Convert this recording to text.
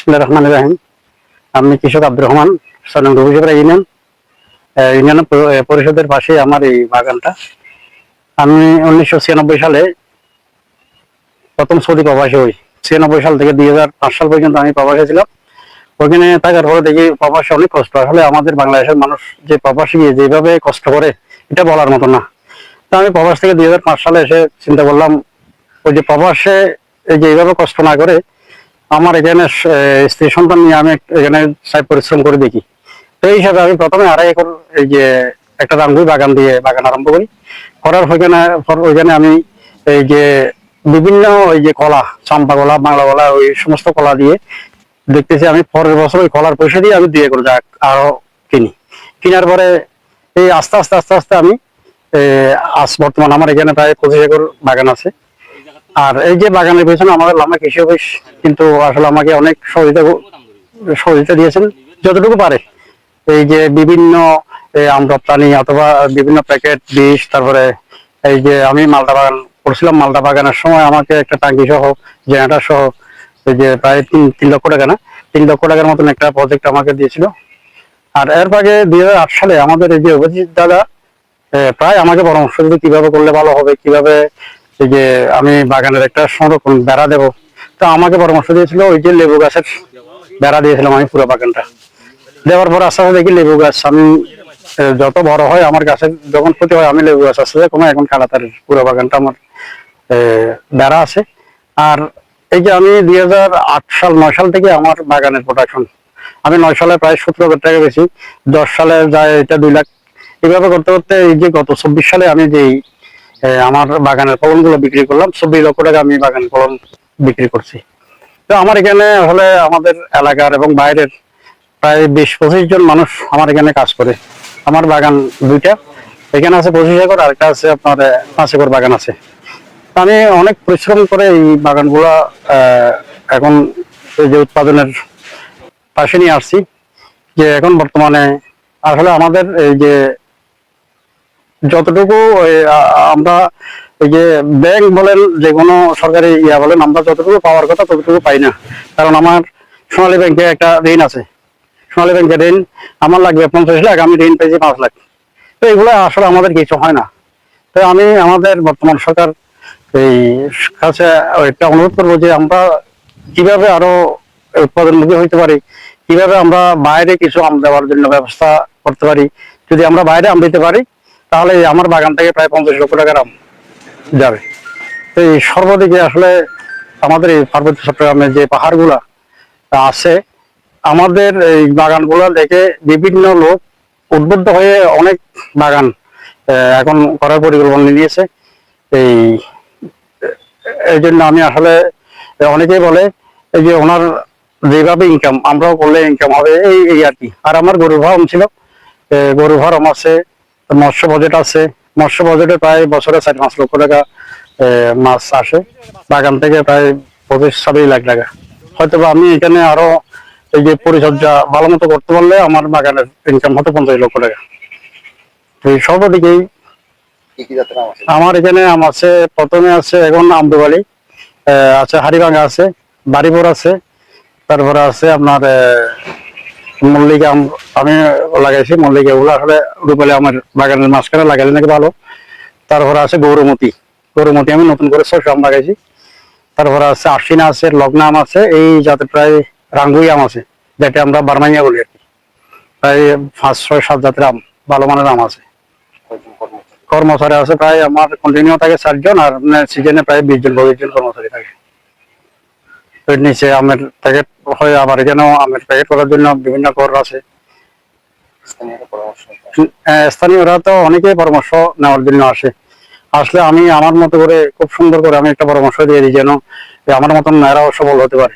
বিসমিল্লাহির রহমানির রহিম। আমি কৃষক আব্দুর রহমান, ইউনিয়ন ইউনিয়ন পরিষদের পাশে আমার এই বাগানটা। আমি 1996 সালে প্রথম সৌদি প্রবাসী হই। 96 সাল থেকে 2005 সাল পর্যন্ত আমি প্রবাসী ছিলাম। ওখানে থাকার পরে দেখি প্রবাসে অনেক কষ্ট। আসলে আমাদের বাংলাদেশের মানুষ যে প্রবাসী গিয়ে যেভাবে কষ্ট করে এটা বলার মতো না। তো আমি প্রবাস থেকে 2005 সালে এসে চিন্তা করলাম, ওই যে প্রবাসে এই যে এইভাবে কষ্ট না করে আমার এখানে স্ত্রী সন্তান নিয়ে আমি এখানে পরিশ্রম করে দেখি। তো এই হিসাবে আমি প্রথমে 2.5 একর এই যে একটা রাঙ্গুই বাগান দিয়ে বাগান আরম্ভ করি। করার ওইখানে আমি এই যে বিভিন্ন ওই যে কলা, চাম্পা কলা, বাংলা কলা, ওই সমস্ত কলা দিয়ে দেখতেছি আমি পরের বছর ওই কলার পয়সা দিয়ে আমি 2 একর আরো কিনি। কেনার পরে এই আস্তে আস্তে আস্তে আস্তে আমি আজ বর্তমান আমার এখানে প্রায় 25 একর বাগান আছে। আর এই যে বাগানের পেছনে আমাদের লামা কৃষি অফিস কিন্তু আসলে আমাকে অনেক সহযোগিতা দিয়েছেন যতটুকু পারে। এই যে বিভিন্ন আম রপ্তানি অথবা বিভিন্ন প্যাকেট বীজ, তারপরে এই যে আমি মালটা বাগান করছিলাম, মালটা বাগানের সময় আমাকে একটা টাঙ্কি সহ জেনারেটর সহ এই যে প্রায় 3 লক্ষ টাকা না 3 লক্ষ টাকার মতন একটা প্রজেক্ট আমাকে দিয়েছিল। আর এর আগে 2008 সালে আমাদের এই যে অভিজিৎ দাদা প্রায় আমাকে পরামর্শ দিত কিভাবে করলে ভালো হবে, কিভাবে এই যে আমি বাগানের একটা সংরক্ষণ বেড়া দেবো। তো আমাকে পরামর্শ দিয়েছিল ওই যে লেবু গাছের বেড়া দিয়েছিলাম আমি পুরো বাগানটা। দেওয়ার পর আস্তে আস্তে দেখি লেবু গাছ আমি যত বড় হয় আমার গাছের যখন ক্ষতি হয় আমি লেবু গাছ আস্তে আস্তে কমে এখন কালাতারের পুরো বাগানটা আমার বেড়া আছে। আর এই যে আমি 2008-9 সাল থেকে আমার বাগানের প্রোডাকশন, আমি 9 সালে প্রায় 17,000 টাকা বেশি, 10 সালে যায় এটা 2 লাখ। এইভাবে করতে করতে এই যে গত 24 সালে আমি যেই আমার বাগানের ফলনগুলো বিক্রি করলাম, 24 লক্ষ টাকা আমি বাগানের ফলন বিক্রি করছি। তো আমার এখানে আসলে আমাদের এলাকার এবং বাইরের প্রায় 20-25 জন মানুষ আমার এখানে কাজ করে। আমার বাগান 2টা, এখানে আছে 25 একর, আর একটা আছে আপনার 5 একর বাগান আছে। আমি অনেক পরিশ্রম করে এই বাগানগুলা এখন এই যে উৎপাদনের পাশে নিয়ে আসছি। যে এখন বর্তমানে আসলে আমাদের এই যে যতটুকু আমরা এই যে ব্যাংক বলেন, যে কোনো সরকারি বলেন, আমরা যতটুকু পাওয়ার কথা ততটুকু পাই না। কারণ আমার সোনালী ব্যাংকে একটা ঋণ আছে, সোনালী ব্যাংকের ঋণ আমার লাগবে 50 লাখ, আমি ঋণ পেয়েছি 5 লাখ। তো এগুলো আসলে আমাদের কিছু হয় না। তো আমি আমাদের বর্তমান সরকার এই কাছে একটা অনুরোধ করবো যে আমরা কিভাবে আরো উৎপাদনমুখী হইতে পারি, কিভাবে আমরা বাইরে কিছু আম দেওয়ার জন্য ব্যবস্থা করতে পারি। যদি আমরা বাইরে আম দিতে পারি তাহলে আমার বাগান থেকে প্রায় 50 লক্ষ টাকার আম যাবে। তো এই সর্বদিকে আসলে আমাদের এই পার্বত্য চট্টগ্রামে যে পাহাড়গুলা আছে, আমাদের এই বাগানগুলা দেখে বিভিন্ন লোক উদ্বুদ্ধ হয়ে অনেক বাগান এখন করার পরিকল্পনা নিয়েছে। এই জন্য আমি আসলে অনেকেই বলে এই যে ওনার যেভাবে ইনকাম আমরাও করলে ইনকাম হবে এই আর কি। আর আমার গরুর ফার্ম ছিল, গরুর ফার্ম আছে, মৎস্য বাজেট আছে। মৎস্য বাজেটে প্রায় বছরে 4-5 লক্ষ টাকা মাছ আসে বাগান থেকে, প্রায় 25-26 লাখ টাকা। হয়তো আমি এখানে আরো এই যে পরিচর্যা ভালো মতো করতে পারলে আমার বাগানের ইনকাম হতো 50 লক্ষ টাকা। এই সর্বদিকেই আমার এখানে আম আছে। প্রথমে আছে এখন আমদুবালি আছে, হাড়িভাঙা আছে, বাড়িপুর আছে, তারপরে আছে আপনার মল্লিকা আম আমি লাগাইছি। মল্লিকা ওগুলো আসলে রূপালী আমার বাগানের মাঝখানে লাগাইলে নাকি ভালো। তারপরে আছে গৌরমতি, গৌরমতি আমি নতুন করে 600 আম লাগাইছি। তারপরে আছে আশ্বিনা আছে, লগ্না আম আছে, এই যাতে প্রায় রাঙ্গুই আম আছে, যেটা আমরা বারমাইয়া বলি আর কি। প্রায় 5-6-7 জাতের আম, ভালো মানের আম আছে। কর্মচারী আছে প্রায় আমার কন্টিনিউ থাকে 4 জন, আর সিজনে প্রায় 20-22 জন কর্মচারী থাকে। নিচে আমের প্যাকেট হয়, আবার এখানেও আমের প্যাকেট করার জন্য বিভিন্ন কর আছে। স্থানীয়রা তো অনেকেই পরামর্শ নেওয়ার জন্য আসে। আসলে আমি আমার মতো করে খুব সুন্দর করে আমি একটা পরামর্শ দিয়ে দিই যেন আমার মতন এরাও সফল হতে পারে।